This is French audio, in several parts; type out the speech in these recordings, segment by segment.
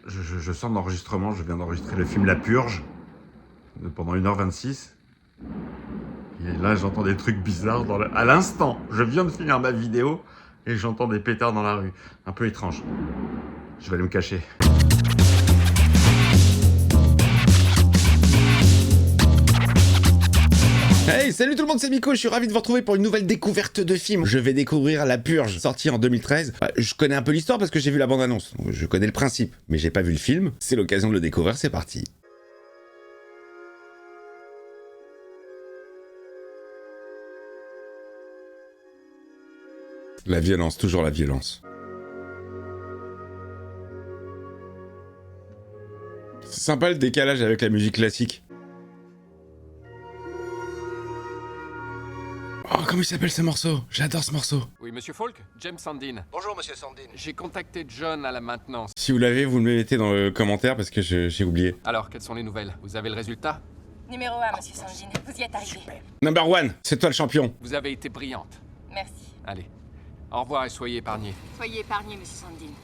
Je sors d'enregistrement, je viens d'enregistrer le film La Purge pendant 1h26. Et là, j'entends des trucs bizarres à l'instant. Je viens de finir ma vidéo et j'entends des pétards dans la rue. Un peu étrange. Je vais aller me cacher. Hey, salut tout le monde, c'est Miko, je suis ravi de vous retrouver pour une nouvelle découverte de film. Je vais découvrir La Purge, sorti en 2013. Je connais un peu l'histoire parce que j'ai vu la bande-annonce, donc je connais le principe, mais j'ai pas vu le film. C'est l'occasion de le découvrir, c'est parti. La violence, toujours la violence. C'est sympa le décalage avec la musique classique. Oh, comment il s'appelle ce morceau? J'adore ce morceau. Oui, monsieur Falk, James Sandin. Bonjour, monsieur Sandin. J'ai contacté John à la maintenance. Si vous l'avez, vous me le mettez dans le commentaire parce que j'ai oublié. Alors, quelles sont les nouvelles? Vous avez le résultat? Numéro 1, monsieur Sandin, vous y êtes arrivé. Number one, c'est toi le champion. Vous avez été brillante. Merci. Allez. Au revoir et soyez épargnés. Soyez épargné, monsieur Sandin.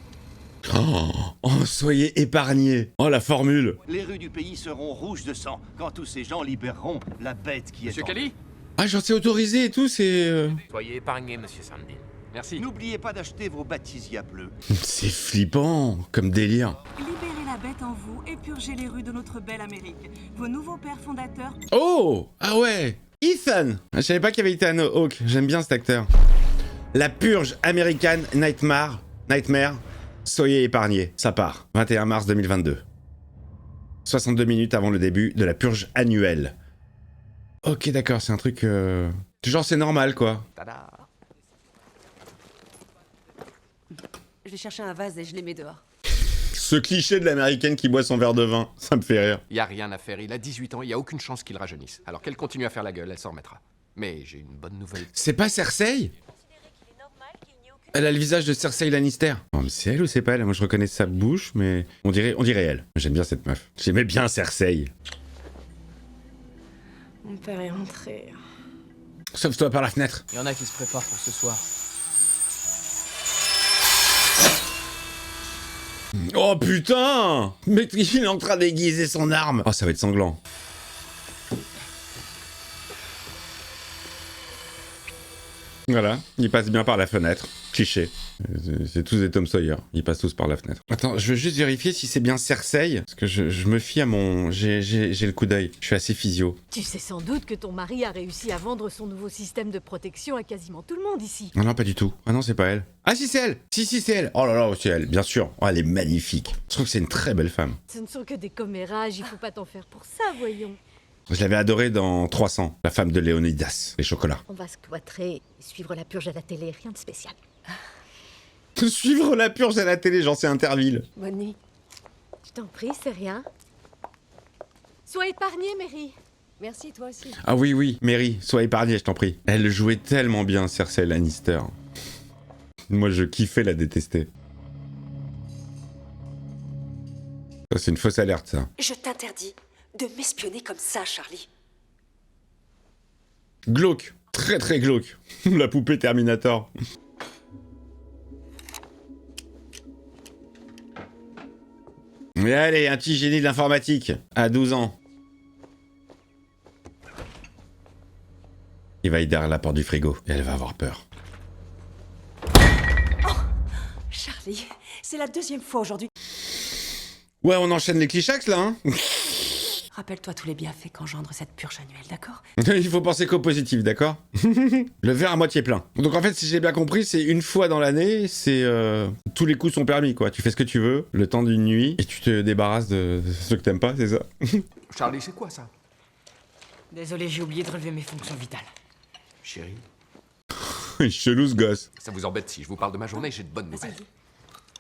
Oh, soyez épargnés. Oh, la formule. Les rues du pays seront rouges de sang quand tous ces gens libéreront la bête qui Monsieur est en Kelly? Ah, j'en sais autorisé et tout, c'est... Soyez épargné, monsieur Sandin. Merci. N'oubliez pas d'acheter vos baptisia bleus. C'est flippant, comme délire. Libérez la bête en vous et purgez les rues de notre belle Amérique. Vos nouveaux pères fondateurs... Oh, ah ouais, Ethan. Je savais pas qu'il y avait Ethan Hawke, j'aime bien cet acteur. La Purge American Nightmare, soyez épargnés, ça part, 21 mars 2022. 62 minutes avant le début de la purge annuelle. Ok, d'accord, c'est un truc... Genre c'est normal, quoi. Tada. Je vais chercher un vase et je les mets dehors. Ce cliché de l'américaine qui boit son verre de vin, ça me fait rire. Y a rien à faire, il a 18 ans, il y a aucune chance qu'il rajeunisse. Alors qu'elle continue à faire la gueule, elle s'en remettra. Mais j'ai une bonne nouvelle. C'est pas Cersei? Elle a le visage de Cersei Lannister. Oh, mais c'est elle ou c'est pas elle? Moi je reconnais sa bouche, mais on dirait elle. J'aime bien cette meuf. J'aimais bien Cersei. Mon père est rentré. Sauve-toi par la fenêtre. Il y en a qui se préparent pour ce soir. Oh putain! Mais il est en train d'aiguiser son arme. Oh, ça va être sanglant. Voilà, ils passent bien par la fenêtre. Cliché. C'est tous des Tom Sawyer. Ils passent tous par la fenêtre. Attends, je veux juste vérifier si c'est bien Cersei. Parce que je me fie à mon... J'ai le coup d'œil. Je suis assez physio. Tu sais sans doute que ton mari a réussi à vendre son nouveau système de protection à quasiment tout le monde ici. Non, non, pas du tout. Ah non, c'est pas elle. Ah si, c'est elle. Si, c'est elle. Oh là là, c'est elle, bien sûr. Oh, elle est magnifique. Je trouve que c'est une très belle femme. Ce ne sont que des commérages, il faut pas t'en faire pour ça, voyons. Je l'avais adorée dans 300, la femme de Léonidas, les chocolats. On va se cloîtrer et suivre la purge à la télé, rien de spécial. Suivre la purge à la télé, j'en sais Interville. Bonne nuit. Je t'en prie, c'est rien. Sois épargnée, Mary. Merci, toi aussi. Ah oui, oui, Mary, sois épargnée, je t'en prie. Elle jouait tellement bien, Cersei Lannister. Moi, je kiffais la détester. Ça, c'est une fausse alerte, ça. Je t'interdis de m'espionner comme ça, Charlie. Glauque, très très glauque. La poupée Terminator. Mais allez, un petit génie de l'informatique, à 12 ans. Il va y derrière la porte du frigo, et elle va avoir peur. Charlie, c'est la deuxième fois aujourd'hui. Ouais, on enchaîne les clichax, là, hein. Rappelle-toi tous les bienfaits qu'engendre cette purge annuelle, d'accord? Il faut penser qu'au positif, d'accord? Le verre à moitié plein. Donc en fait, si j'ai bien compris, c'est une fois dans l'année, c'est... tous les coups sont permis, quoi. Tu fais ce que tu veux, le temps d'une nuit, et tu te débarrasses de ceux que t'aimes pas, c'est ça? Charlie, c'est quoi ça? Désolé, j'ai oublié de relever mes fonctions vitales. Chérie, Chelou ce gosse. ça vous embête si je vous parle de ma journée, j'ai de bonnes nouvelles.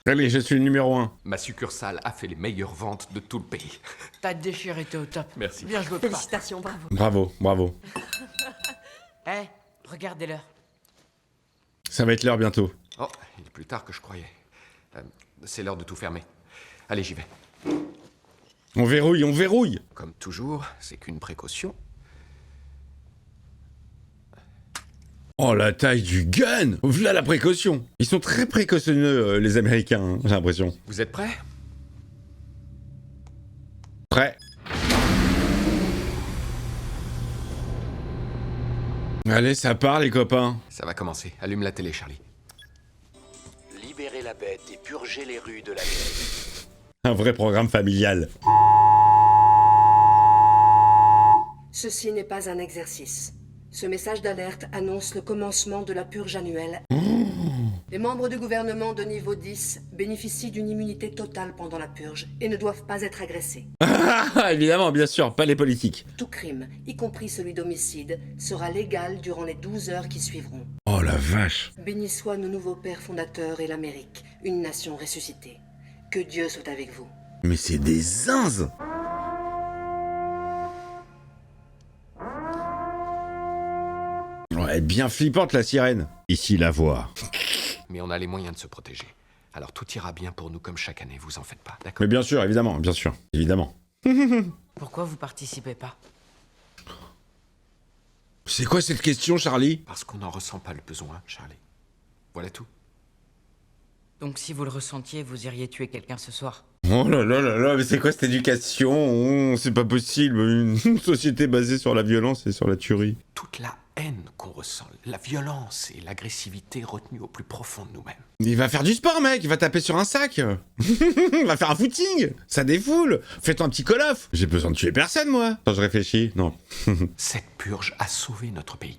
Allez, je suis le numéro 1. Ma succursale a fait les meilleures ventes de tout le pays. Ta déchirée était au top. Merci. Bien joué, papa. Félicitations, bravo. Bravo, bravo. Eh, regardez l'heure. Ça va être l'heure bientôt. Oh, il est plus tard que je croyais. C'est l'heure de tout fermer. Allez, j'y vais. On verrouille, on verrouille. Comme toujours, c'est qu'une précaution. Oh, la taille du gun! Voilà la précaution! Ils sont très précautionneux, les Américains, hein, j'ai l'impression. Vous êtes prêts? Prêt. Allez, ça part les copains. Ça va commencer. Allume la télé, Charlie. Libérez la bête et purgez les rues de l'Amérique. Un vrai programme familial. Ceci n'est pas un exercice. Ce message d'alerte annonce le commencement de la purge annuelle. Les membres du gouvernement de niveau 10 bénéficient d'une immunité totale pendant la purge et ne doivent pas être agressés. Évidemment, bien sûr, pas les politiques. Tout crime, y compris celui d'homicide, sera légal durant les 12 heures qui suivront. Oh la vache. Bénis soient nos nouveaux pères fondateurs et l'Amérique, une nation ressuscitée. Que Dieu soit avec vous. Mais c'est des zinzes. Ouais, bien flippante la sirène. Ici la voix. Mais on a les moyens de se protéger. Alors tout ira bien pour nous comme chaque année, vous en faites pas, d'accord? Mais bien sûr, évidemment, bien sûr, évidemment. Pourquoi vous participez pas? C'est quoi cette question, Charlie? Parce qu'on n'en ressent pas le besoin, Charlie. Voilà tout. Donc si vous le ressentiez, vous iriez tuer quelqu'un ce soir? Oh là là là là, mais c'est quoi cette éducation? Oh, c'est pas possible, une société basée sur la violence et sur la tuerie. Toute la haine qu'on ressent, la violence et l'agressivité retenues au plus profond de nous-mêmes. Il va faire du sport, mec, il va taper sur un sac. Il va faire un footing, ça défoule. Fais-toi un petit call-off. J'ai besoin de tuer personne, moi. Quand je réfléchis, non. Cette purge a sauvé notre pays.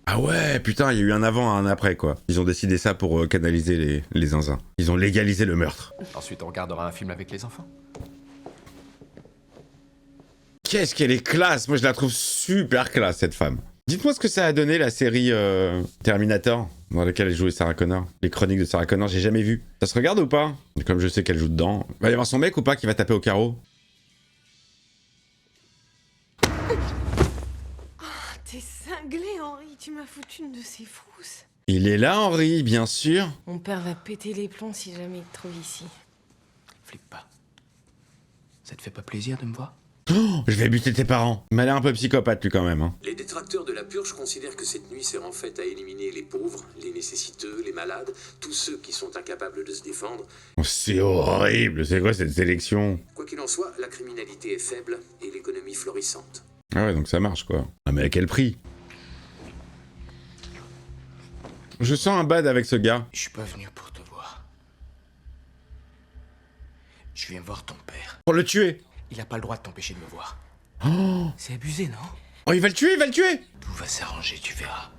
Ah ouais, putain, il y a eu un avant, un après, quoi. Ils ont décidé ça pour canaliser les zinzins. Ils ont légalisé le meurtre. Ensuite, on regardera un film avec les enfants. Qu'est-ce qu'elle est classe. Moi, je la trouve super classe, cette femme. Dites-moi ce que ça a donné, la série Terminator, dans laquelle elle jouait Sarah Connor. Les chroniques de Sarah Connor, j'ai jamais vu. Ça se regarde ou pas? Comme je sais qu'elle joue dedans. Va y avoir son mec ou pas qui va taper au carreau? T'es cinglé, Henri. Tu m'as foutu une de ces frousses. Il est là, Henri, bien sûr. Mon père va péter les plombs si jamais il te trouve ici. Flippe pas. Ça te fait pas plaisir de me voir? Oh, je vais buter tes parents. Il m'a l'air un peu psychopathe, lui, quand même. Hein. Les détracteurs de la purge considèrent que cette nuit sert en fait à éliminer les pauvres, les nécessiteux, les malades, tous ceux qui sont incapables de se défendre. Oh, c'est horrible. C'est quoi cette sélection? Quoi qu'il en soit, la criminalité est faible et l'économie florissante. Ah ouais, donc ça marche, quoi. Ah, mais à quel prix? Je sens un bad avec ce gars. Je suis pas venu pour te voir. Je viens voir ton père. Pour le tuer. Il a pas le droit de t'empêcher de me voir. Oh, C'est abusé, non? oh, il va le tuer, il va le tuer. Tout va s'arranger, tu verras.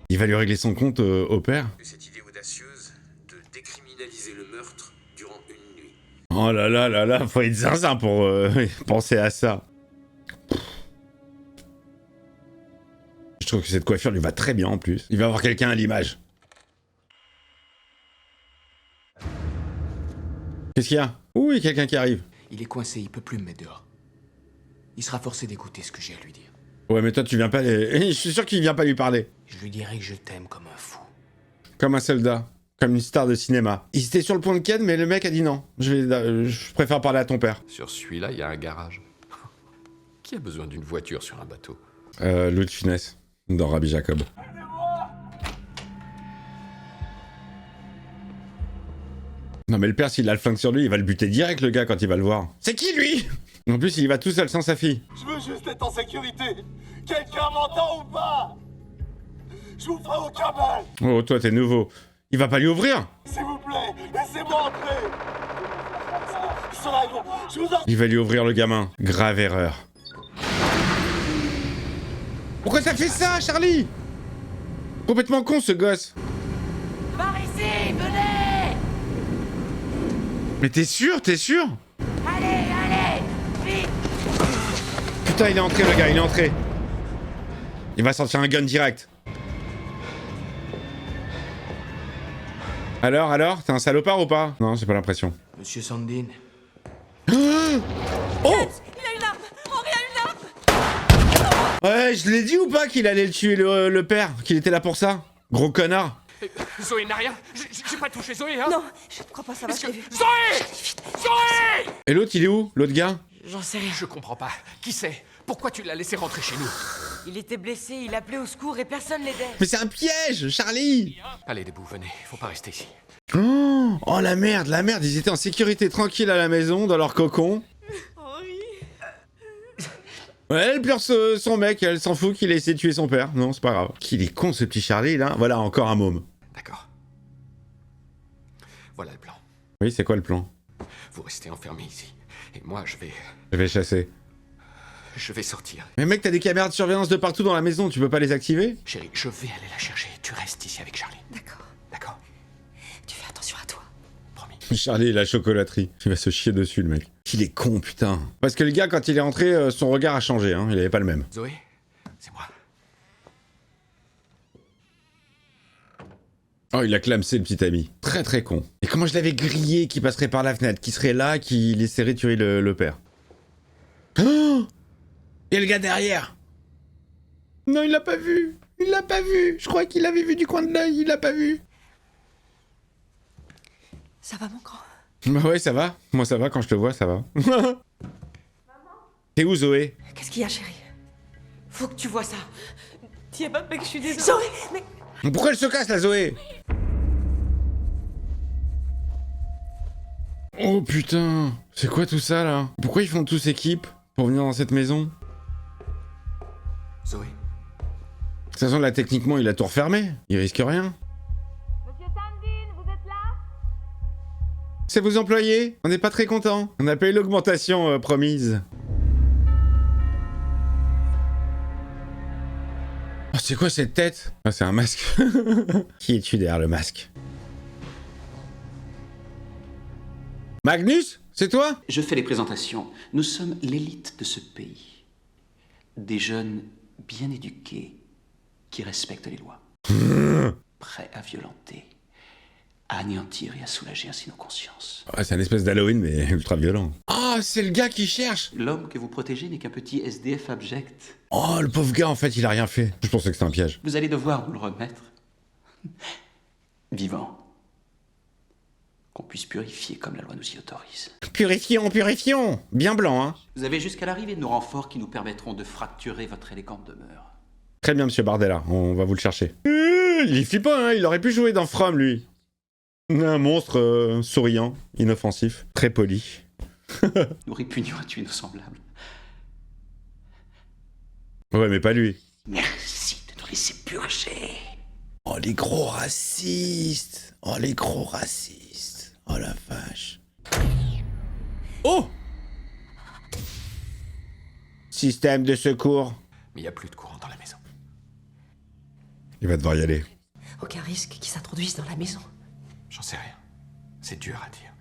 Il va lui régler son compte au père. Cette idée audacieuse de décriminaliser le meurtre durant une nuit. Oh là là là là, faut être zinzin pour penser à ça. Je trouve que cette coiffure lui va très bien en plus. Il va avoir quelqu'un à l'image. Qu'est-ce qu'il y a? Ouh, il y a quelqu'un qui arrive. Il est coincé, il peut plus me mettre dehors. Il sera forcé d'écouter ce que j'ai à lui dire. Ouais, mais toi, tu viens pas les... Je suis sûr qu'il vient pas lui parler. Je lui dirai que je t'aime comme un fou. Comme un soldat. Comme une star de cinéma. Il était sur le point de ken, mais le mec a dit non. Je préfère parler à ton père. Sur celui-là, il y a un garage. Qui a besoin d'une voiture sur un bateau? Louis de Funès, dans Rabbi Jacob. Non mais le père, s'il a le flingue sur lui, il va le buter direct, le gars, quand il va le voir. C'est qui, lui? En plus, il y va tout seul, sans sa fille. Je veux juste être en sécurité. Quelqu'un m'entend ou pas? Je vous ferai aucun mal. Oh, toi, t'es nouveau. Il va pas lui ouvrir? S'il vous plaît, laissez-moi entrer. Ils sont là, je vous en... Il va lui ouvrir le gamin. Grave erreur. Pourquoi t'as fait ça, Charlie? Complètement con, ce gosse. Par ici, venez! Mais t'es sûr? T'es sûr? Allez, vite! Putain, il est entré, le gars, il est entré. Il va sortir un gun direct. Alors, t'es un salopard ou pas? Non, j'ai pas l'impression. Monsieur Sandin. Oh! Il a une arme! Henri a une arme! Ouais, je l'ai dit ou pas qu'il allait le tuer, le père? Qu'il était là pour ça? Gros connard. Zoé n'a rien. J'ai pas touché Zoé, hein? Non, je ne crois pas, ça va, je l'ai vu. Zoé! Zoé! Et l'autre, il est où? L'autre gars? J'en sais rien. Je comprends pas. Qui c'est? Pourquoi tu l'as laissé rentrer chez nous? Il était blessé, il appelait au secours et personne l'aidait. Mais c'est un piège, Charlie! Allez, debout, venez. Faut pas rester ici. Oh la merde, ils étaient en sécurité tranquille à la maison, dans leur cocon. Henri. Ouais, elle pleure son mec, elle s'en fout qu'il ait essayé de tuer son père. Non, c'est pas grave. Qu'il est con ce petit Charlie là. Voilà, encore un môme. D'accord. Voilà le plan. Oui, c'est quoi le plan? Vous restez enfermés ici. Et moi, je vais chasser. Je vais sortir. Mais mec, t'as des caméras de surveillance de partout dans la maison, tu peux pas les activer? Chérie, je vais aller la chercher. Tu restes ici avec Charlie. D'accord. D'accord? Tu fais attention à toi. Promis. Charlie et la chocolaterie. Il va se chier dessus, le mec. Il est con, putain. Parce que le gars, quand il est rentré, son regard a changé, hein. Il avait pas le même. Zoé, c'est moi. Oh, il a clamsé le petit ami. Très très con. Et comment je l'avais grillé qu'il passerait par la fenêtre, qui serait là, qui laisserait tuer le père. Oh! Et le gars derrière! Non, il l'a pas vu! Il l'a pas vu! Je crois qu'il l'avait vu du coin de l'œil, il l'a pas vu! Ça va, mon grand? Bah ouais, ça va. Moi, ça va, quand je te vois, ça va. T'es où, Zoé? Qu'est-ce qu'il y a, chérie? Faut que tu vois ça. T'y es pas, mec, je suis désolée. Zoé, mais... Pourquoi elle se casse, la Zoé? Oh putain! C'est quoi tout ça, là? Pourquoi ils font tous équipe pour venir dans cette maison? Zoé. De toute façon, là, techniquement, il a tout refermé. Il risque rien. Monsieur Sandine, vous êtes là? C'est vos employés. On n'est pas très contents. On a payé l'augmentation promise. Oh, c'est quoi cette tête? Ah, c'est un masque. Qui es-tu derrière le masque? Magnus? C'est toi? Je fais les présentations. Nous sommes l'élite de ce pays. Des jeunes bien éduqués qui respectent les lois. Prêts à violenter, à anéantir et à soulager ainsi nos consciences. Ah, c'est un espèce d'Halloween, mais ultra violent. Oh, c'est le gars qui cherche! L'homme que vous protégez n'est qu'un petit SDF abject. Oh, le pauvre gars, en fait, il a rien fait. Je pensais que c'était un piège. Vous allez devoir nous le remettre. Vivant. Qu'on puisse purifier comme la loi nous y autorise. Purifions, purifions! Bien blanc, hein? Vous avez jusqu'à l'arrivée de nos renforts qui nous permettront de fracturer votre élégante demeure. Très bien, monsieur Bardella, on va vous le chercher. Il est flippant, hein? Il aurait pu jouer dans From, lui. Un monstre souriant, inoffensif, très poli. Nous répugnons à tuer nos semblables. Ouais, mais pas lui. Merci de nous laisser purger. Oh, les gros racistes! Oh, les gros racistes! Oh, la vache! Oh! Système de secours. Mais il n'y a plus de courant dans la maison. Il va devoir y aller. Aucun risque qu'ils s'introduisent dans la maison. J'en sais rien. C'est dur à dire.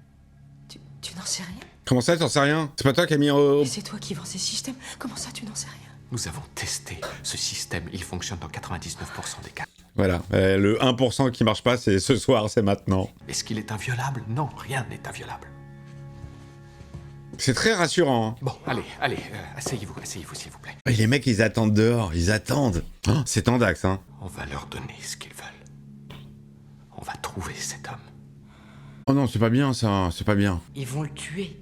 Tu n'en sais rien? Comment ça, t'en sais rien? C'est pas toi qui as mis au... Et c'est toi qui vends ces systèmes? Comment ça, tu n'en sais rien? Nous avons testé ce système. Il fonctionne dans 99% des cas. Voilà, le 1% qui marche pas, c'est ce soir, c'est maintenant. Est-ce qu'il est inviolable? Non, rien n'est inviolable. C'est très rassurant. Hein. Bon, allez, asseyez-vous, s'il vous plaît. Et les mecs, ils attendent dehors, ils attendent. Oh, c'est tendax, hein. On va leur donner ce qu'ils veulent. On va trouver cet homme. Oh non, c'est pas bien, ça, c'est pas bien. Ils vont le tuer.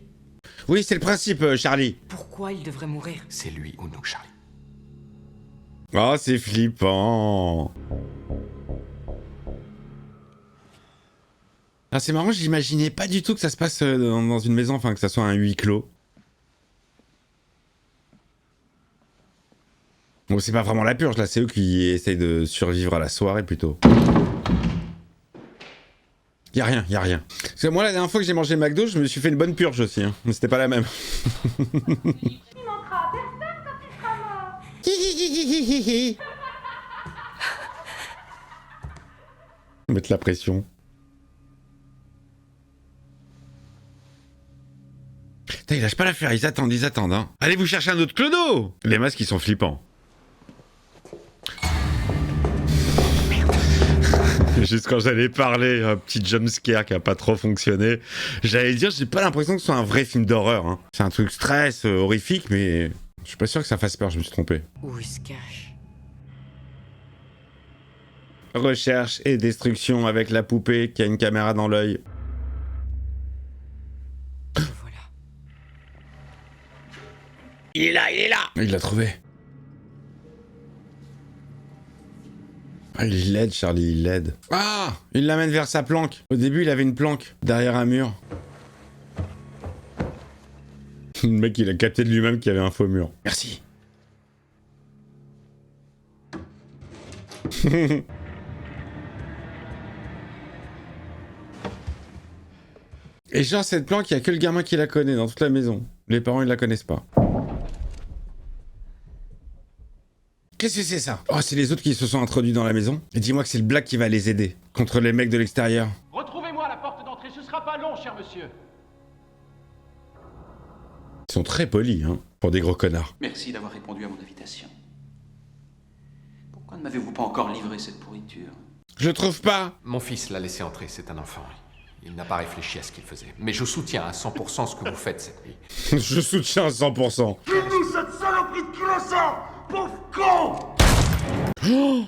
Oui, c'est le principe, Charlie. Pourquoi il devrait mourir? C'est lui ou nous, Charlie. Oh, c'est flippant. Ah, c'est marrant, j'imaginais pas du tout que ça se passe dans une maison, enfin que ça soit un huis clos. Bon, c'est pas vraiment la purge, là, c'est eux qui essayent de survivre à la soirée, plutôt. Y'a rien, y'a rien. Parce que moi, la dernière fois que j'ai mangé McDo, je me suis fait une bonne purge aussi, hein. Mais c'était pas la même. Il manquera personne quand il sera mort. Mettre la pression. Putain, ils lâchent pas l'affaire, ils attendent, hein. Allez vous chercher un autre clodo. Les masques, ils sont flippants. Juste quand j'allais parler, un petit jumpscare qui a pas trop fonctionné, j'allais dire, j'ai pas l'impression que ce soit un vrai film d'horreur. Hein. C'est un truc stress, horrifique, mais je suis pas sûr que ça fasse peur, je me suis trompé. Où il se cache? Recherche et destruction avec la poupée qui a une caméra dans l'œil. Le voilà. Il est là, il est là. Il l'a trouvé. Ah, il l'aide, Charlie, il l'aide. Ah, il l'amène vers sa planque. Au début, il avait une planque derrière un mur. Le mec, il a capté de lui-même qu'il y avait un faux mur. Merci. Et genre, cette planque, il n'y a que le gamin qui la connaît dans toute la maison. Les parents, ils la connaissent pas. Qu'est-ce que c'est ça? Oh, c'est les autres qui se sont introduits dans la maison. Et dis-moi que c'est le Black qui va les aider contre les mecs de l'extérieur. Retrouvez-moi à la porte d'entrée, ce sera pas long, cher monsieur. Ils sont très polis, hein, pour des gros connards. Merci d'avoir répondu à mon invitation. Pourquoi ne m'avez-vous pas encore livré cette pourriture? Je trouve pas. Mon fils l'a laissé entrer, c'est un enfant. Il n'a pas réfléchi à ce qu'il faisait. Mais je soutiens à 100% ce que vous faites cette nuit. Je soutiens à 100%. Donne-nous cette saloperie de croissant, pauvre con! Oh,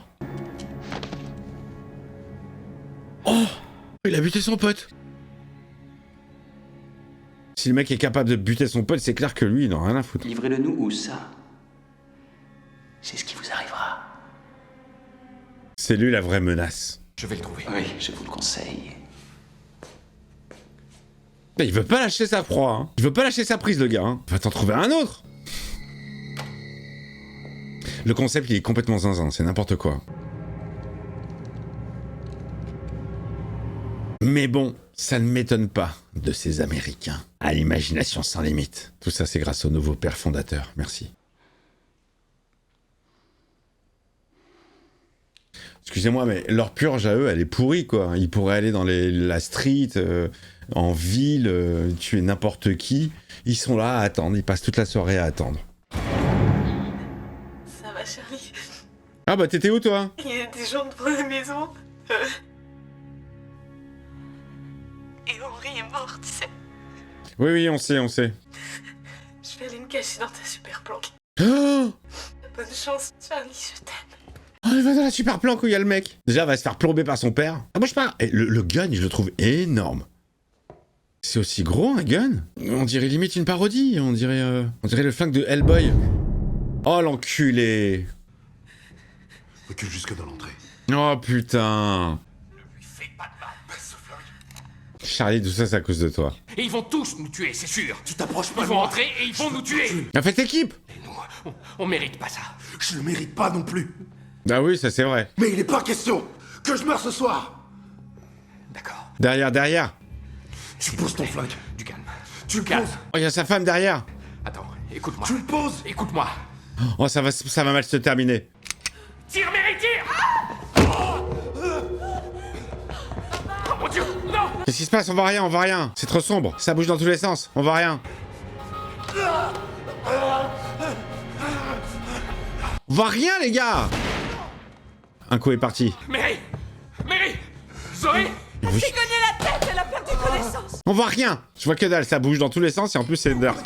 oh, il a buté son pote. Si le mec est capable de buter son pote, c'est clair que lui, il n'en a rien à foutre. Livrez-le nous ou ça. C'est ce qui vous arrivera. C'est lui la vraie menace. Je vais le trouver. Oui, je vous le conseille. Il veut pas lâcher sa proie, hein. Il veut pas lâcher sa prise, le gars, hein. Va t'en trouver un autre. Le concept, il est complètement zinzin, c'est n'importe quoi. Mais bon, ça ne m'étonne pas de ces Américains à l'imagination sans limite. Tout ça, c'est grâce au nouveau père fondateur. Merci. Excusez-moi, mais leur purge à eux, elle est pourrie, quoi. Ils pourraient aller dans la street, en ville, tuer n'importe qui. Ils sont là à attendre, ils passent toute la soirée à attendre. Ça va, Charlie? Ah bah t'étais où, toi? Il y a des gens devant la maison. Et Henri est mort, tu sais. Oui, oui, on sait, on sait. Je vais aller me cacher dans ta super planque. Oh, Bonne chance, Charlie, je t'aime. oh, il va dans la super planque où il y a le mec. Déjà, il va se faire plomber par son père. Ah, bouge pas. Et le gun, je le trouve énorme. C'est aussi gros, un gun? On dirait limite une parodie. On dirait le flingue de Hellboy. Oh, l'enculé. Recule jusque dans l'entrée. Oh, putain. Ne lui fais pas de mal, ce flingue. Charlie, tout ça, c'est à cause de toi. Et ils vont tous nous tuer, c'est sûr. Tu t'approches pas Ils de vont moi. entrer et ils vont nous tuer. Ah, faites équipe. Et nous, on mérite pas ça. Je le mérite pas non plus. Ah oui, ça c'est vrai. Mais il n'est pas question que je meure ce soir. D'accord. Derrière, derrière. Tu poses ton flingue. Du calme. Tu le calme. poses. Oh, il y a sa femme derrière. Attends, écoute-moi. Tu le poses. Écoute-moi. Oh, ça va mal se terminer. Tire, Mary, tire. Oh mon Dieu, non. Qu'est-ce qui se passe? On voit rien. C'est trop sombre. Ça bouge dans tous les sens. On voit rien. On voit rien, les gars. Un coup est parti. Mary, Zoé. Elle s'est cogné la tête, elle a perdu connaissance. On voit rien. Je vois que dalle. Ça bouge dans tous les sens et en plus c'est dark.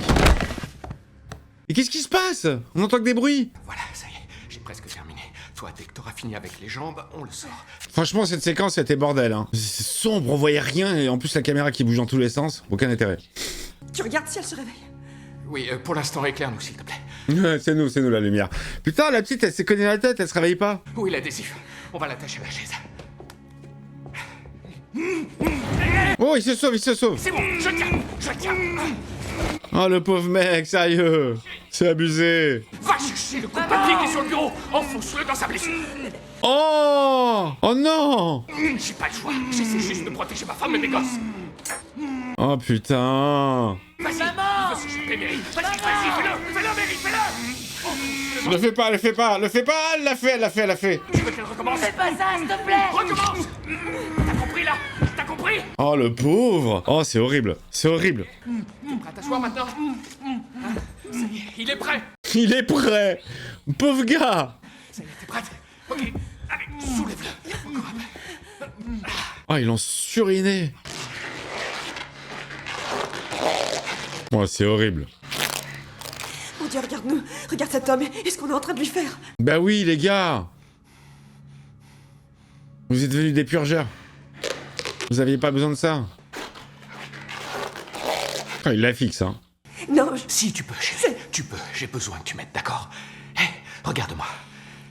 Et qu'est-ce qui se passe? On entend que des bruits. Voilà, ça y est, j'ai presque terminé. Toi, dès que t'auras fini avec les jambes, on le sort. Franchement, cette séquence c'était bordel. Hein. C'est sombre, on voyait rien et en plus la caméra qui bouge dans tous les sens. Aucun intérêt. Tu regardes si elle se réveille. Oui, pour l'instant, éclaire-nous, s'il te plaît. C'est nous la lumière. Putain, la petite, elle s'est cognée la tête, elle se réveille pas. Où est l'adhésif? On va l'attacher à la chaise. Oh, il se sauve. C'est bon, je tiens. Oh, le pauvre mec, sérieux. C'est abusé. Va chercher le coup de papier qui est sur le bureau. Enfonce-le dans sa blessure. Oh non. J'ai pas le choix. J'essaie juste de protéger ma femme et mes gosses. Oh putain. Vas-y, il veut s'échapper, Mary. Vas-y, fais-le, Mary, fais-le. Le fais pas, elle l'a fait. Tu veux qu'elle recommence? Fais pas ça, s'il te plaît. Recommence. T'as compris, là? T'as compris? Oh le pauvre. Oh, c'est horrible. T'es prêt à t'asseoir maintenant? Ça y est, il est prêt. Il est prêt. Pauvre gars. Ça y est, t'es prête? Ok, allez, soulève-le. Encore un peu. Oh, ils l'ont suriné. Oh, c'est horrible. Mon Dieu, regarde-nous. Regarde cet homme. Est-ce qu'on est en train de lui faire? Bah oui, les gars. Vous êtes devenus des purgeurs. Vous aviez pas besoin de ça. Oh, il la fixe, hein. Non, Si tu peux, chérie. Tu peux, j'ai besoin que tu m'aides, d'accord? Hé, regarde-moi.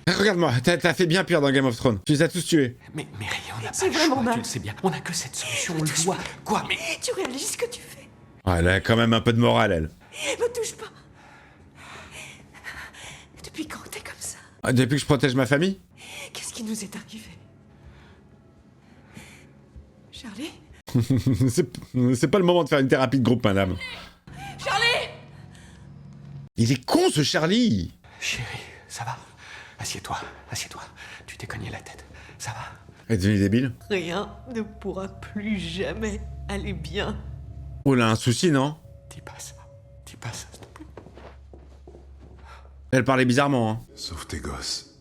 Regarde-moi, t'as fait bien pire dans Game of Thrones. Tu les as tous tués. Mais rien, on n'a C'est pas le vraiment choix, mal. tu le sais bien. On n'a que cette solution, on le doit. Quoi? Mais Tu réalises ce que tu fais? Ah, elle a quand même un peu de morale, elle. Me touche pas. Depuis quand t'es comme ça? Ah, depuis que je protège ma famille? Qu'est-ce qui nous est arrivé? Charlie? C'est pas le moment de faire une thérapie de groupe, madame. Charlie! Il est con, ce Charlie! chérie, ça va? Assieds-toi. Tu t'es cogné la tête. Ça va? Elle est devenue débile? Rien ne pourra plus jamais aller bien. Oh là, un souci, non? Dis pas ça, s'il te plaît. Elle parlait bizarrement, hein. Sauve tes gosses.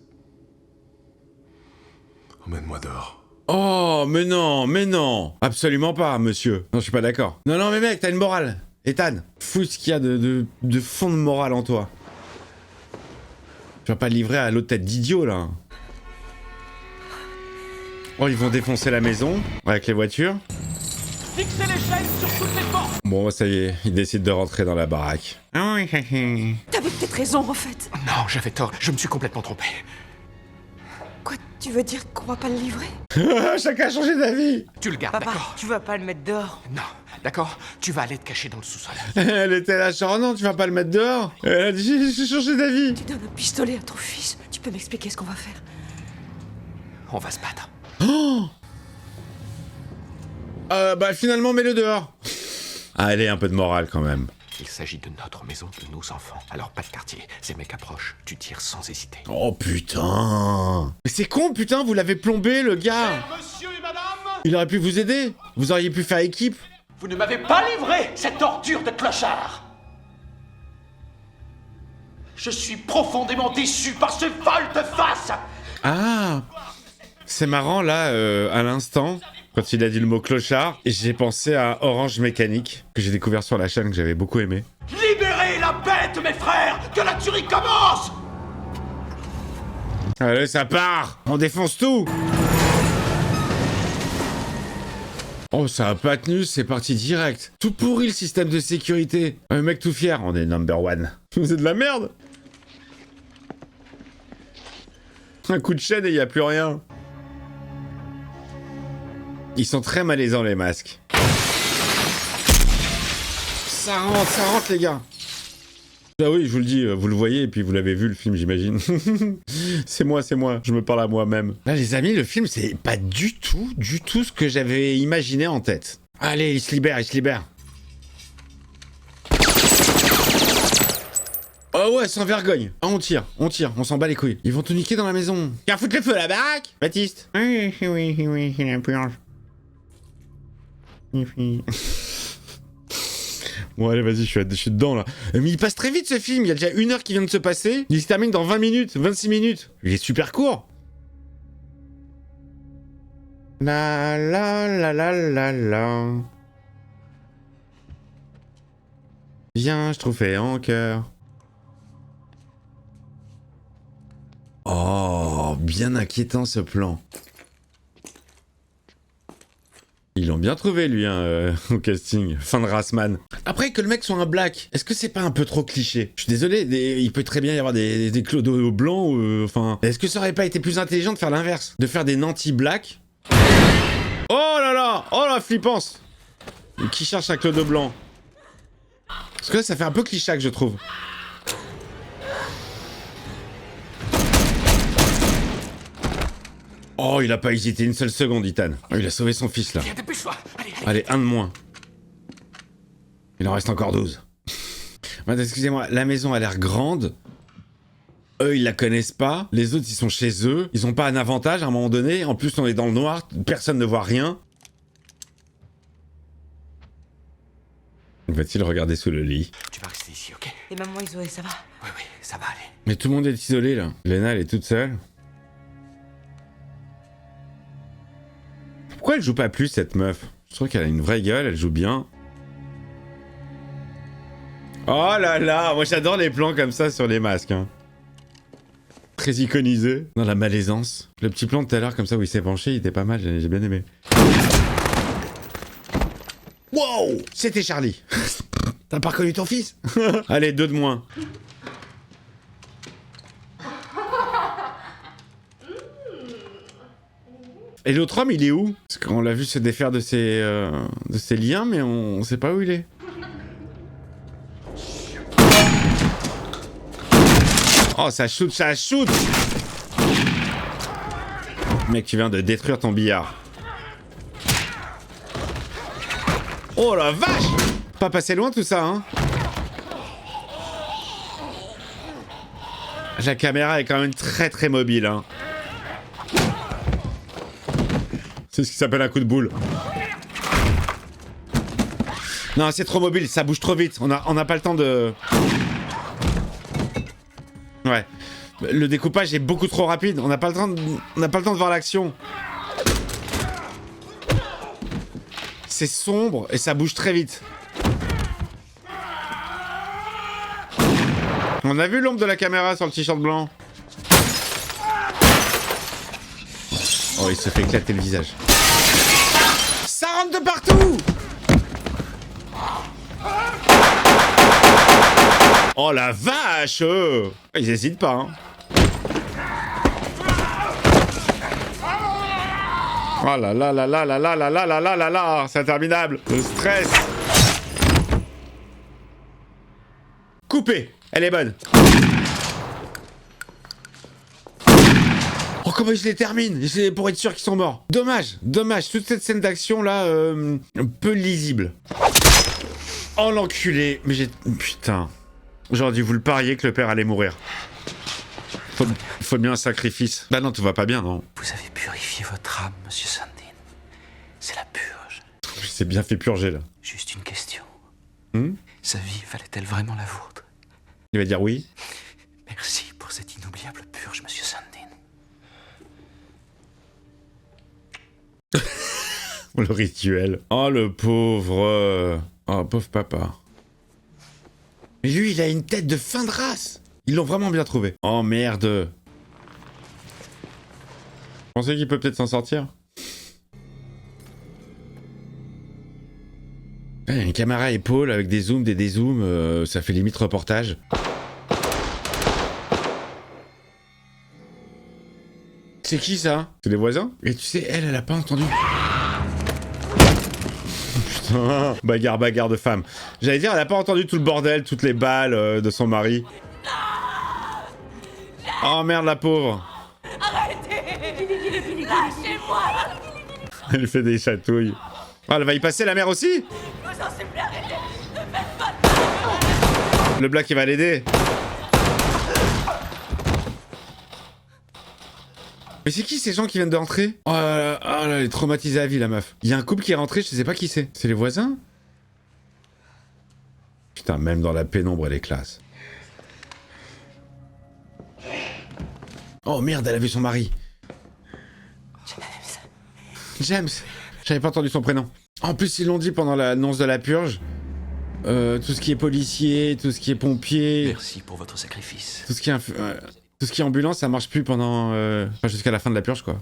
Emmène-moi dehors. Oh, mais non! Absolument pas, monsieur. Non, je suis pas d'accord. Non, mais mec, t'as une morale. Ethan, fous ce qu'il y a de fond de morale en toi. Tu vas pas le livrer à l'autre tête d'idiot, là. Oh, ils vont défoncer la maison avec les voitures. Fixez les chaînes sur toutes les portes. Bon, ça y est, ils décident de rentrer dans la baraque. Ah oui, T'avais peut-être raison, en fait. Non, j'avais tort, je me suis complètement trompé. Quoi, tu veux dire qu'on va pas le livrer? Chacun a changé d'avis. Tu le gardes, Papa, d'accord? tu vas pas le mettre dehors? Non, d'accord? Tu vas aller te cacher dans le sous-sol. Elle était là, genre, non, tu vas pas le mettre dehors. Elle a dit, j'ai changé d'avis. Tu donnes un pistolet à ton fils. Tu peux m'expliquer ce qu'on va faire? On va se battre. Bah finalement, mets-le dehors. Allez, un peu de morale quand même. Il s'agit de notre maison, de nos enfants. Alors pas de quartier. Ces mecs approchent, tu tires sans hésiter. Oh putain. Mais c'est con, putain, vous l'avez plombé, le gars. Monsieur et madame, Il aurait pu vous aider. Vous auriez pu faire équipe. Vous ne m'avez pas livré cette ordure de clochard. Je suis profondément déçu par ce volte-face. Ah. C'est marrant, là, à l'instant, quand il a dit le mot clochard, j'ai pensé à Orange Mécanique, que j'ai découvert sur la chaîne, que j'avais beaucoup aimé. Libérez la bête, mes frères, que la tuerie commence. Allez, ça part. On défonce tout. Oh, ça a pas tenu, c'est parti direct. Tout pourri le système de sécurité. Un mec tout fier, on est number one. C'est de la merde. Un coup de chaîne et y a plus rien. Ils sont très malaisants, les masques. Ça rentre les gars. Ah oui, je vous le dis, vous le voyez et puis vous l'avez vu le film, j'imagine. c'est moi, je me parle à moi-même. Là les amis, le film c'est pas du tout ce que j'avais imaginé en tête. Allez, il se libère. Oh ouais, sans vergogne. Ah, on tire, on s'en bat les couilles. Ils vont tout niquer dans la maison. Viens foutre le feu à la baraque, Baptiste. Oui, c'est la purge. Bon allez vas-y, je suis dedans là. Mais il passe très vite ce film, il y a déjà 1 heure qui vient de se passer. Il se termine dans 20 minutes, 26 minutes. Il est super court. La. Viens, je trouve fait en cœur. Oh, bien inquiétant ce plan. Ils l'ont bien trouvé, lui, hein, au casting. Fin de Rassman. Après, que le mec soit un black, est-ce que c'est pas un peu trop cliché? Je suis désolé, il peut très bien y avoir des clodos blancs, enfin... Est-ce que ça aurait pas été plus intelligent de faire l'inverse? De faire des nantis blacks? Oh la flippance! Qui cherche un clodo blanc? Parce que là, ça fait un peu clichac, je trouve. Oh, il a pas hésité une seule seconde, Ethan. Oh, il a sauvé son fils, là. Viens, dépêche-toi. Allez, un de moins. Il en reste encore 12. Excusez-moi, la maison a l'air grande. Eux, ils la connaissent pas. Les autres, ils sont chez eux. Ils ont pas un avantage à un moment donné. En plus, on est dans le noir. Personne ne voit rien. Va-t-il regarder sous le lit? Tu vas rester ici, ok? Et maman et Zoé, ça va? Oui, ça va aller. Mais tout le monde est isolé, là. Lena, elle est toute seule. Pourquoi elle joue pas plus, cette meuf? Je trouve qu'elle a une vraie gueule, elle joue bien. Oh là là, moi j'adore les plans comme ça sur les masques. Hein. Très iconisé, dans la malaisance. Le petit plan de tout à l'heure comme ça où il s'est penché, il était pas mal, j'ai bien aimé. Wow! C'était Charlie. T'as pas reconnu ton fils? Allez, 2 de moins. Et l'autre homme, il est où? Parce qu'on l'a vu se défaire de ses liens, mais on sait pas où il est. Oh, ça shoot, ça shoot! Mec, tu viens de détruire ton billard. Oh la vache! Pas passé loin tout ça, hein? La caméra est quand même très très mobile, hein. C'est ce qui s'appelle un coup de boule. Non, c'est trop mobile, ça bouge trop vite. On a pas le temps de... Ouais. Le découpage est beaucoup trop rapide. On n'a pas le temps de voir l'action. C'est sombre et ça bouge très vite. On a vu l'ombre de la caméra sur le t-shirt blanc. Oh, il se fait éclater le visage. Ça rentre de partout! Oh la vache! Ils hésitent pas, hein. Oh là là là là là là là là là là là là! C'est interminable! Le stress! Coupé! Elle est bonne! Oh, comment je les termine? Pour être sûr qu'ils sont morts. Dommage, dommage. Toute cette scène d'action là, peu lisible. Oh l'enculé. Mais j'ai... Putain. J'aurais dû vous le parier que le père allait mourir. Faut bien un sacrifice. Bah non, tout va pas bien, non? Vous avez purifié votre âme, monsieur Sandin. C'est la purge. Je s'est bien fait purger, là. Juste une question. Hmm? Sa vie valait-elle vraiment la vôtre? Il va dire oui. Merci pour cette inoubliable purge, monsieur Sandin. Le rituel. Oh, le pauvre... Oh, pauvre papa. Mais lui, il a une tête de fin de race. Ils l'ont vraiment bien trouvé. Oh, merde. Vous pensez qu'il peut peut-être s'en sortir? Une caméra épaule avec des zooms, des dézooms, ça fait limite reportage. C'est qui ça? C'est les voisins? Et tu sais, elle a pas entendu. Putain, bagarre de femme. J'allais dire, elle a pas entendu tout le bordel, toutes les balles de son mari. Oh merde, la pauvre. Arrêtez! Lâchez-moi! Elle fait des chatouilles. Oh, elle va y passer la mère aussi? Je vous en supplie, arrêtez! Ne faites pas de ça! Le black, il va l'aider. Mais c'est qui ces gens qui viennent d'entrer? Oh là, elle est traumatisée à vie, la meuf. Il y a un couple qui est rentré, je sais pas qui c'est. C'est les voisins? Putain, même dans la pénombre, elle est classe. Oh merde, elle a vu son mari. James. J'avais pas entendu son prénom. En plus, ils l'ont dit pendant l'annonce de la purge. Tout ce qui est policier, tout ce qui est pompier... Merci pour votre sacrifice. Tout ce qui est ambulance, ça marche plus pendant... Enfin, jusqu'à la fin de la purge, quoi.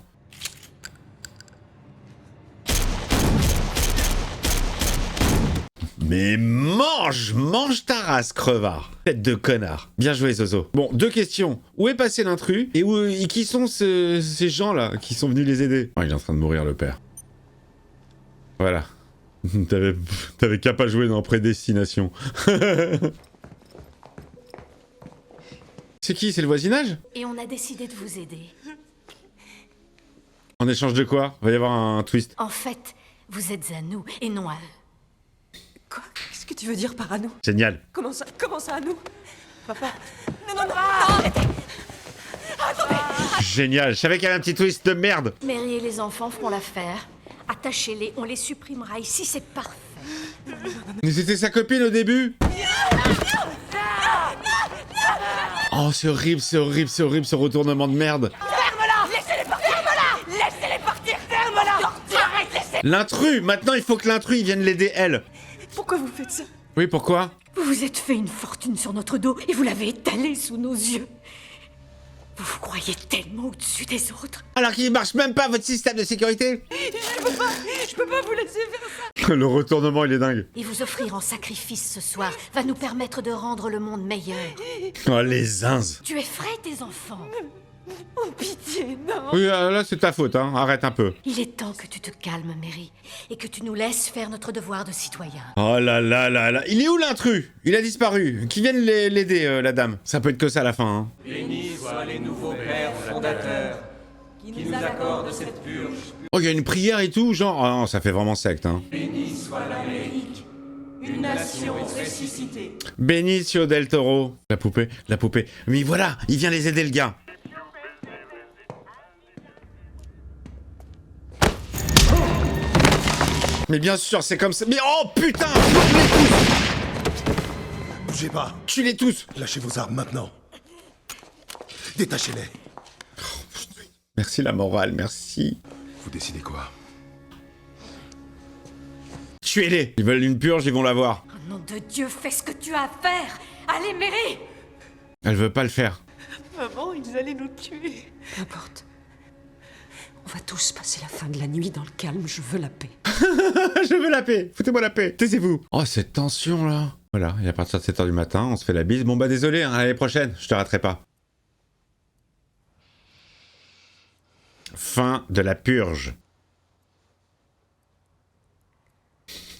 Mais mange ta race, crevard. Tête de connard. Bien joué, Zozo. Bon, 2 questions. Où est passé l'intrus? Et qui sont ces gens-là qui sont venus les aider? Oh, il est en train de mourir, le père. Voilà. T'avais qu'à pas jouer dans Prédestination. C'est qui? C'est le voisinage? Et on a décidé de vous aider. En échange de quoi? Va y avoir un twist. En fait, vous êtes à nous et non à eux. Quoi? Qu'est-ce que tu veux dire par à nous? Génial. Comment ça à nous? Papa? Non, arrêtez! Attendez! Génial. Je savais qu'il y avait un petit twist de merde. Mary et les enfants feront l'affaire. Attachez-les, on les supprimera ici, c'est parfait. Mais c'était sa copine au début. Oh, c'est horrible ce retournement de merde. Ferme-la! Laissez-les partir! Ferme-la! Laissez-les partir! Ferme-la! Arrête, laissez... L'intrus! Maintenant, il faut que l'intrus il vienne l'aider, elle. Pourquoi vous faites ça? Oui, pourquoi? Vous vous êtes fait une fortune sur notre dos et vous l'avez étalée sous nos yeux. Vous vous croyez tellement au-dessus des autres. Alors qu'il marche même pas votre système de sécurité. Je peux pas vous laisser faire Le retournement, il est dingue. Et vous offrir en sacrifice ce soir va nous permettre de rendre le monde meilleur. Oh, les zinzes. Tu effraies tes enfants. Oh, pitié, non. Oui, là, c'est ta faute, hein. Arrête un peu. Il est temps que tu te calmes, Mary, et que tu nous laisses faire notre devoir de citoyen. Oh là là là là. Il est où l'intrus? Il a disparu. Qui vienne l'aider, la dame. Ça peut être que ça à la fin, hein. Bénis soient les nouveaux pères fondateurs qui nous accordent cette purge. Oh, il y a une prière et tout, genre... Oh non, ça fait vraiment secte, hein. Bénis soit l'Amérique, une nation ressuscitée. Benicio del Toro. La poupée, la poupée. Mais voilà, il vient les aider, le gars. Mais bien sûr, c'est comme ça. Mais oh putain, Bougez pas. tuez-les tous. Lâchez vos armes maintenant. Détachez-les. Merci la morale, merci. Vous décidez quoi? Tuez-les. Ils veulent une purge, ils vont l'avoir. Au nom de Dieu, fais ce que tu as à faire. Allez, Mary. Elle veut pas le faire. Maman, ils allaient nous tuer. Peu importe. On va tous passer la fin de la nuit dans le calme, je veux la paix. Je veux la paix. Foutez-moi la paix. Taisez-vous. Oh, cette tension là. Voilà, et à partir de 7h du matin, on se fait la bise. Bon bah désolé, hein, à l'année prochaine, je te raterai pas. Fin de la purge.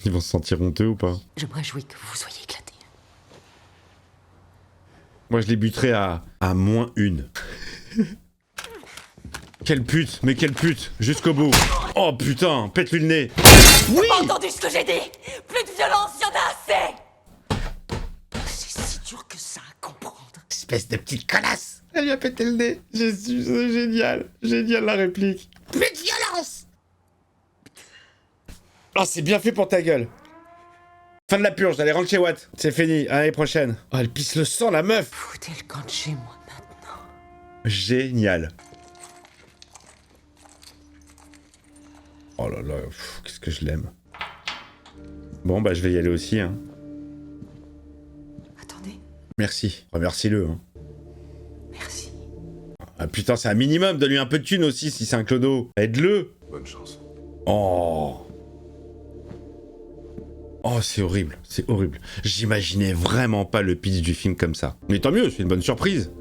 Ils vont se sentir honteux ou pas? Je me réjouis que vous soyez éclatés. Moi je les buterai à -1. Quelle pute, mais quelle pute, jusqu'au bout. Oh putain, pète-lui le nez. Oui! T'as entendu ce que j'ai dit? Plus de violence, y'en a assez! C'est si dur que ça à comprendre. Espèce de petite connasse. Elle lui a pété le nez. C'est génial. Génial la réplique. Plus de violence. Oh, c'est bien fait pour ta gueule. Fin de la purge, allez, rentre chez Watt. C'est fini, à l'année prochaine. Oh, elle pisse le sang, la meuf. Foutez le camp de chez moi maintenant. Génial. Oh là là, qu'est-ce que je l'aime. Bon, bah je vais y aller aussi, hein. Attendez. Merci. Remercie-le, hein. Merci. Ah putain, c'est un minimum, donne-lui un peu de thune aussi si c'est un clodo. Aide-le. Bonne chance. Oh. Oh, c'est horrible, c'est horrible. J'imaginais vraiment pas le pitch du film comme ça. Mais tant mieux, c'est une bonne surprise.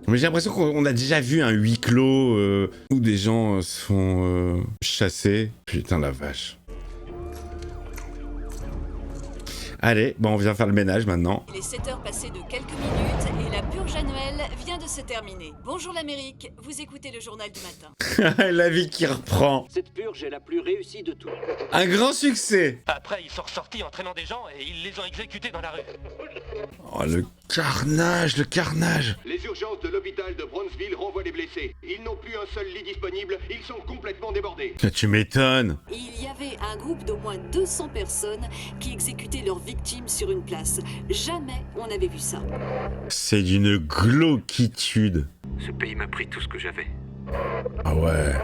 Mais j'ai l'impression qu'on a déjà vu un huis clos où des gens se font chasser. Putain la vache. Allez, bon, on vient faire le ménage maintenant. Il est 7h passées de quelques minutes et la purge annuelle vient de se terminer. Bonjour l'Amérique, vous écoutez le journal du matin. La vie qui reprend. Cette purge est la plus réussie de toutes. Un grand succès. Après, ils sont ressortis entraînant des gens et ils les ont exécutés dans la rue. Oh, le carnage, le carnage. Les urgences de l'hôpital de Brownsville renvoient les blessés. Ils n'ont plus un seul lit disponible, ils sont complètement débordés. Tu m'étonnes. Il y avait un groupe d'au moins 200 personnes qui exécutaient leurs victimes sur une place. Jamais on n'avait vu ça. C'est d'une glauquitude. Ce pays m'a pris tout ce que j'avais. Ah ouais.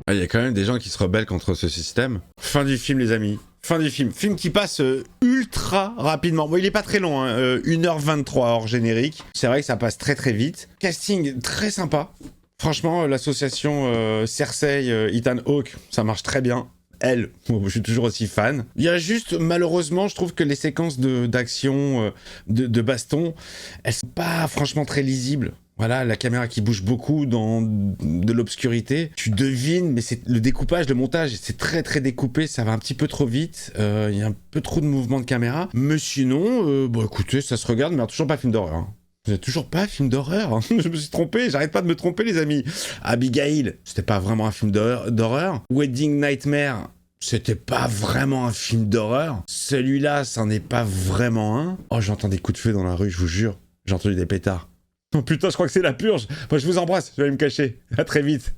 Il y a quand même des gens qui se rebellent contre ce système. Fin du film, les amis. Fin du film. Film qui passe ultra rapidement. Bon, il est pas très long, hein. 1h23 hors générique. C'est vrai que ça passe très très vite. Casting très sympa. Franchement, l'association Cersei, Ethan Hawke, ça marche très bien. Elle, je suis toujours aussi fan. Il y a juste, malheureusement, je trouve que les séquences d'action, de baston, elles sont pas franchement très lisibles. Voilà, la caméra qui bouge beaucoup dans de l'obscurité. Tu devines, mais c'est le découpage, le montage, c'est très très découpé, ça va un petit peu trop vite. Il y a un peu trop de mouvements de caméra. Mais sinon, bon écoutez, ça se regarde, mais toujours pas film d'horreur. Hein. Vous n'êtes toujours pas film d'horreur, hein. Je me suis trompé, j'arrête pas de me tromper les amis. Abigail, c'était pas vraiment un film d'horreur. Wedding Nightmare, c'était pas vraiment un film d'horreur. Celui-là, ça n'est pas vraiment un. Oh, j'entends des coups de feu dans la rue, je vous jure. J'ai entendu des pétards. Oh putain, je crois que c'est la purge. Moi, je vous embrasse, je vais aller me cacher. À très vite.